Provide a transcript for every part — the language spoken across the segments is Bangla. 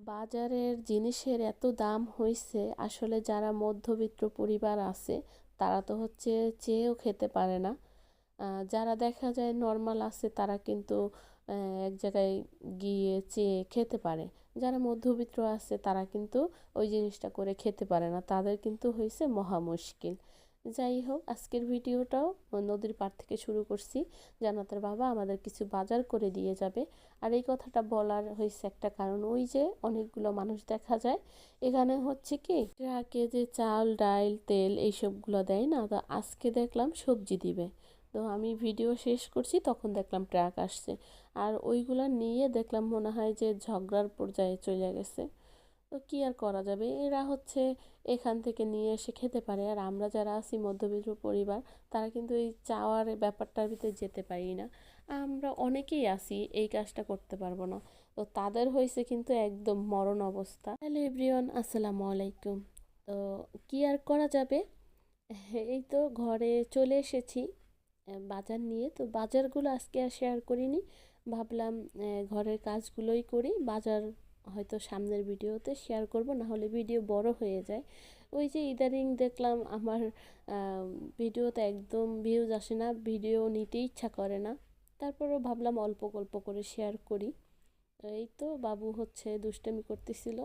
বাজারের জিনিসের এত দাম হইছে, আসলে যারা মধ্যবিত্ত পরিবার আছে তারা তো হচ্ছে চেয়েও খেতে পারে না। যারা দেখা যায় নর্মাল আছে তারা কিন্তু এক জায়গায় গিয়ে চেয়ে খেতে পারে। যারা মধ্যবিত্ত আছে তারা কিন্তু ওই জিনিসটা করে খেতে পারে না, তাদের কিন্তু হয়েছে মহা মুশকিল। যাই হোক, আজকের ভিডিওটাও নদীর পাড় থেকে শুরু করছি। জান্নাতের বাবা আমাদের কিছু বাজার করে দিয়ে যাবে। আর এই কথাটা বলার হয়েছে একটা কারণ, ওই যে অনেকগুলো মানুষ দেখা যায় এখানে হচ্ছে কি ট্রাকে যে চাল ডাল তেল এইসবগুলো দেয় না, তো আজকে দেখলাম সবজি দিবে। তো আমি ভিডিও শেষ করছি তখন দেখলাম ট্রাক আসছে, আর ওইগুলা নিয়ে দেখলাম মনে হয় যে ঝগড়ার পর্যায়ে চলে গেছে। তো কি আর করা যাবে, এরা হচ্ছে এখান থেকে নিয়ে এসে খেতে পারে, আর আমরা যারা আছি মধ্যবিত্ত পরিবার তারা কিন্তু এই চাওয়ার ব্যাপারটার ভিতরে যেতে পারি না। আমরা অনেকেই আছি এই কাজটা করতে পারবো না, তো তাদের হয়েছে কিন্তু একদম মরণ অবস্থা। হ্যালো এভরিওয়ান, আসসালামু আলাইকুম। তো কি আর করা যাবে, এই তো ঘরে চলে এসেছি বাজার নিয়ে। তো বাজারগুলো আজকে আর শেয়ার করিনি, ভাবলাম ঘরের কাজগুলোই করি, বাজার হয়তো সামনের ভিডিওতে শেয়ার করব, না হলে ভিডিও বড় হয়ে যায়। ওই যে ইদানিং দেখলাম আমার ভিডিওতে একদম ভিউজ আসে না, ভিডিও নিতে ইচ্ছা করে না, তারপরেও ভাবলাম অল্প গল্প করে শেয়ার করি। এই তো বাবু হচ্ছে দুষ্টামি করতেছিল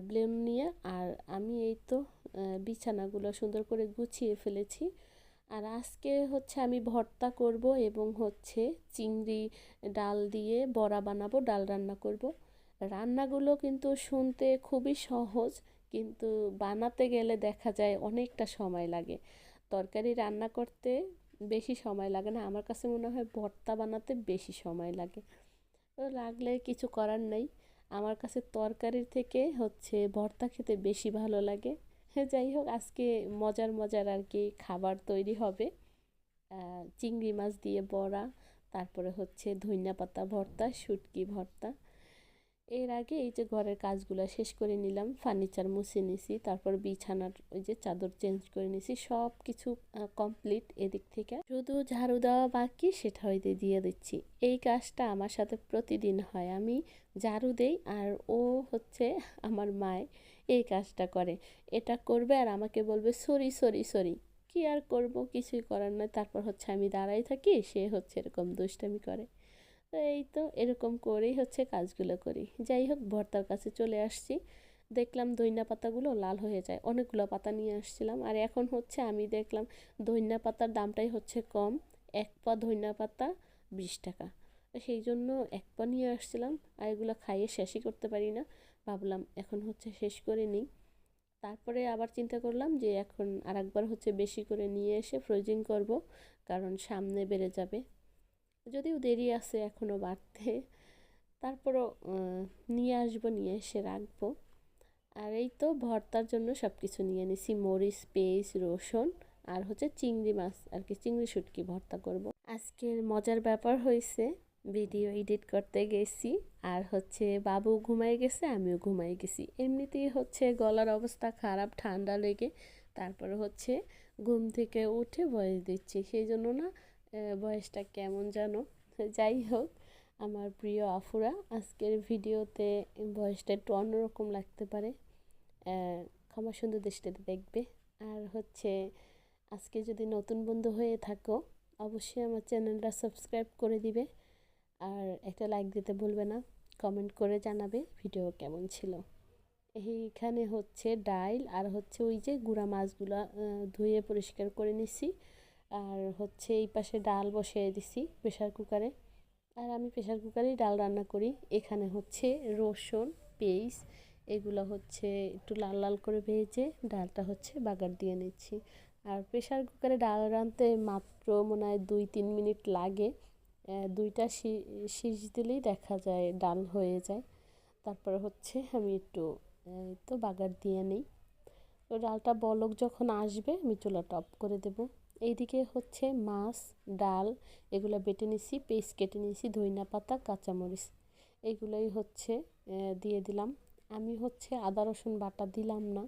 ব্লেম নিয়ে, আর আমি এই তো বিছানাগুলো সুন্দর করে গুছিয়ে ফেলেছি। আর আজকে হচ্ছে আমি ভর্তা করব এবং হচ্ছে চিংড়ি ডাল দিয়ে বড়া বানাবো, ডাল রান্না করব। রান্নাগুলো কিন্তু শুনতে খুবই সহজ, কিন্তু বানাতে গেলে দেখা যায় অনেকটা সময় লাগে। তরকারি রান্না করতে বেশি সময় লাগে না, আমার কাছে মনে হয় ভর্তা বানাতে বেশি সময় লাগে। তো লাগলে কিছু করার নেই, আমার কাছে তরকারির থেকে হচ্ছে ভর্তা খেতে বেশি ভালো লাগে। যাই হোক, আজকে মজার মজার আর কি খাবার তৈরি হবে। চিংড়ি মাছ দিয়ে বড়া, তারপরে হচ্ছে ধইন্যা পাতা ভর্তা, শুটকি ভর্তা। এর আগে এই যে ঘরের কাজগুলো শেষ করে নিলাম, ফার্নিচার মুছে নিছি, তারপর বিছানার ওই যে চাদর চেঞ্জ করে নিছি, সব কিছু কমপ্লিট। এদিক থেকে শুধু ঝাড়ু দেওয়া বাকি, সেটা হইতে দিয়ে দিচ্ছি। এই কাজটা আমার সাথে প্রতিদিন হয়, আমি ঝাড়ু দেই আর ও হচ্ছে আমার মায় এই কাজটা করে। এটা করবে আর আমাকে বলবে সরি সরি সরি। কি আর করব, কিছুই করার নয়। তারপর হচ্ছে আমি দাঁড়াই থাকি, সে হচ্ছে এরকম দুষ্টামি করে। তো এই তো এরকম করেই হচ্ছে কাজগুলো করি। যাই হোক, ভর্তার কাছে চলে আসছি, দেখলাম ধইন্যা পাতাগুলো লাল হয়ে যায়, অনেকগুলো পাতা নিয়ে আসছিলাম। আর এখন হচ্ছে আমি দেখলাম ধইন্যা পাতার দামটাই হচ্ছে কম, এক পা ধইন্যা পাতা 20 টাকা। তো সেই জন্য এক পা নিয়ে আসছিলাম, আর এগুলো খাইয়ে শেষই করতে পারি না, ভাবলাম এখন হচ্ছে শেষ করে নিই। তারপরে আবার চিন্তা করলাম যে এখন আরেকবার হচ্ছে বেশি করে নিয়ে এসে ফ্রোজিং করব, কারণ সামনে বেড়ে যাবে, যদিও দেরি আছে এখনও বাড়তে। তারপরও নিয়ে আসবো, নিয়ে এসে রাখবো। আর এই তো ভর্তার জন্য সব কিছু নিয়ে নিছি, মরিচ পেঁয়াজ রসুন, আর হচ্ছে চিংড়ি মাছ আর কি, চিংড়ি শুটকি ভর্তা করব। আজকের মজার ব্যাপার হয়েছে, ভিডিও এডিট করতে গেছি আর হচ্ছে বাবু ঘুমাই গেছে, আমিও ঘুমাই গেছি। এমনিতেই হচ্ছে গলার অবস্থা খারাপ, ঠান্ডা লেগে, তারপরে হচ্ছে ঘুম থেকে উঠে ভয়েস দিচ্ছি, সেই জন্য না ভয়েসটা কেমন যেন। যাই হোক, আমার প্রিয় আফুরা, আজকের ভিডিওতে ভয়েসটা একটু অন্যরকম লাগতে পারে, ক্ষমা সুন্দর দৃষ্টিতে দেখবে। আর হচ্ছে আজকে যদি নতুন বন্ধু হয়ে থাকো, অবশ্যই আমার চ্যানেলটা সাবস্ক্রাইব করে দিবে, আর একটা লাইক দিতে ভুলবে না, কমেন্ট করে জানাবে ভিডিও কেমন ছিল। এইখানে হচ্ছে ডাল আর হচ্ছে ওই যে গুঁড়া মাছগুলো ধুয়ে পরিষ্কার করে নিছি, আর হচ্ছে এই পাশে ডাল বসিয়ে দিছি প্রেশার কুকারে। আর আমি প্রেশার কুকারেই ডাল রান্না করি। এখানে হচ্ছে রসুন পেঁয়াজ এগুলো হচ্ছে একটু লাল লাল করে ভেজে ডালটা হচ্ছে বাগার দিয়ে নিচ্ছি। আর প্রেশার কুকারে ডাল রাঁধতে মাত্র মনে হয় 2-3 মিনিট লাগে, দুইটা সিজ দিলেই দেখা যায় ডাল হয়ে যায়। তারপরে হচ্ছে আমি একটু তো বাগার দিয়ে নিই। তো ডালটা বলক যখন আসবে আমি চুলাটা অফ করে দেব। এইদিকে হচ্ছে মাছ ডাল এগুলো বেটে নিছি, পেস্ট কেটে নিয়েছি, ধইনা পাতা কাঁচামরিচ এগুলোই হচ্ছে দিয়ে দিলাম। আমি হচ্ছে আদা রসুন বাটা দিলাম না,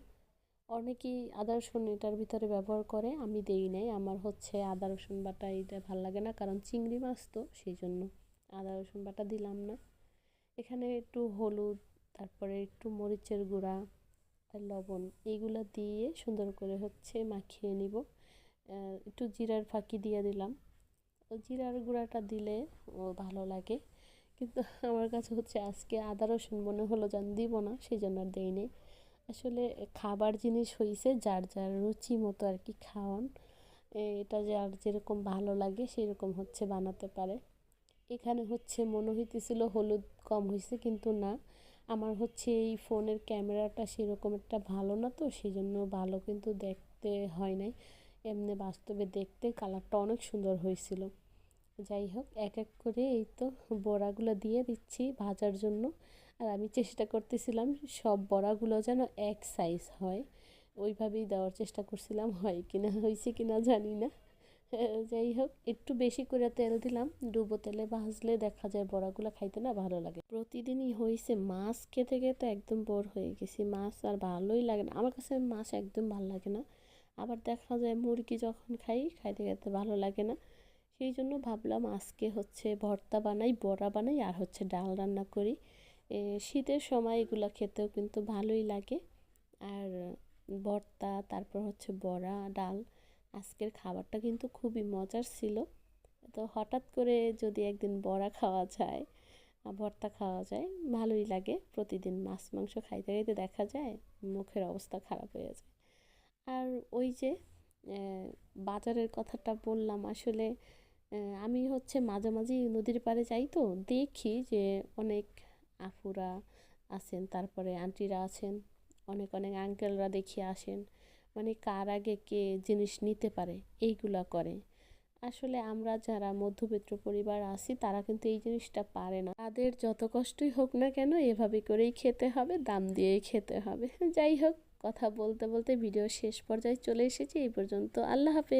অনেকেই আদা রসুন এটার ভিতরে ব্যবহার করে, আমি দেই নাই। আমার হচ্ছে আদা রসুন বাটা এটা ভাল লাগে না, কারণ চিংড়ি মাছ তো সেই জন্য আদা রসুন বাটা দিলাম না। এখানে একটু হলুদ, তারপরে একটু মরিচের গুঁড়া আর লবণ এইগুলো দিয়ে সুন্দর করে হচ্ছে মাখিয়ে নিব। একটু জিরার ফাঁকি দিয়ে দিলাম। ও জিরার গুঁড়াটা দিলে ও ভালো লাগে, কিন্তু আমার কাছে হচ্ছে আজকে আদা রসুন মনে হলো যেন দিব না, সেই জন্য আর দেই নেই। আসলে খাবার জিনিস হইছে যার যার রুচি মতো আর কি খাওয়ান, এটা যার যেরকম ভালো লাগে সেরকম হচ্ছে বানাতে পারে। এখানে হচ্ছে মনে হইতেছিল হলুদ কম হয়েছে, কিন্তু না, আমার হচ্ছে এই ফোনের ক্যামেরাটা সেরকম একটা ভালো না, তো সেই জন্য ভালো কিন্তু দেখতে হয় নাই। এমনি বাস্তবে দেখতে কালারটা অনেক সুন্দর হয়েছিল। যাই হোক, এক এক করে এই তো বড়াগুলো দিয়ে দিচ্ছি ভাজার জন্য। আর আমি চেষ্টা করতেছিলাম সব বড়াগুলো যেন এক সাইজ হয়, ওইভাবেই দেওয়ার চেষ্টা করছিলাম, হয় কিনা হয়েছে কিনা জানি না। যাই হোক, একটু বেশি করে তেল দিলাম, ডুবো তেলে ভাজলে দেখা যায় বড়াগুলো খাইতে না ভালো লাগে। প্রতিদিনই হয়েছে মাছ খেতে খেতে একদম বোর হয়ে গেছি, মাছ আর ভালোই লাগে না আমার কাছে, মাছ একদম ভালো লাগে না। আবার দেখা যায় মুরগি যখন খাই, খাইতে খাইতে ভালো লাগে না। সেই জন্য ভাবলাম আজকে হচ্ছে ভর্তা বানাই, বড়া বানাই, আর হচ্ছে ডাল রান্না করি। শীতের সময় এগুলো খেতেও কিন্তু ভালোই লাগে। আর ভর্তা, তারপর হচ্ছে বড়া, ডাল, আজকের খাবারটা কিন্তু খুবই মজার ছিল। তো হঠাৎ করে যদি একদিন বড়া খাওয়া যায়, ভর্তা খাওয়া যায়, ভালোই লাগে। প্রতিদিন মাছ মাংস খাইতে খাইতে দেখা যায় মুখের অবস্থা খারাপ হয়ে যায়। আর ওই যে বাজারের কথাটা বললাম, আসলে আমি হচ্ছে মাঝে মাঝেই নদীর পাড়ে যাই, তো দেখি যে অনেক আপুরা আছেন, তারপরে আন্টিরা আছেন, অনেক অনেক আঙ্কেলরা দেখিয়ে আসেন, মানে কার আগে কে জিনিস নিতে পারে এইগুলা করে। আসলে আমরা যারা মধ্যবিত্ত পরিবার আছি তারা কিন্তু এই জিনিসটা পারে না, তাদের যত কষ্টই হোক না কেন এভাবে করেই খেতে হবে, দাম দিয়েই খেতে হবে। যাই হোক, কথা বলতে বলতে ভিডিও শেষ পর্যায়ে চলে এসেছি, এই পর্যন্ত। আল্লাহ হাফেজ।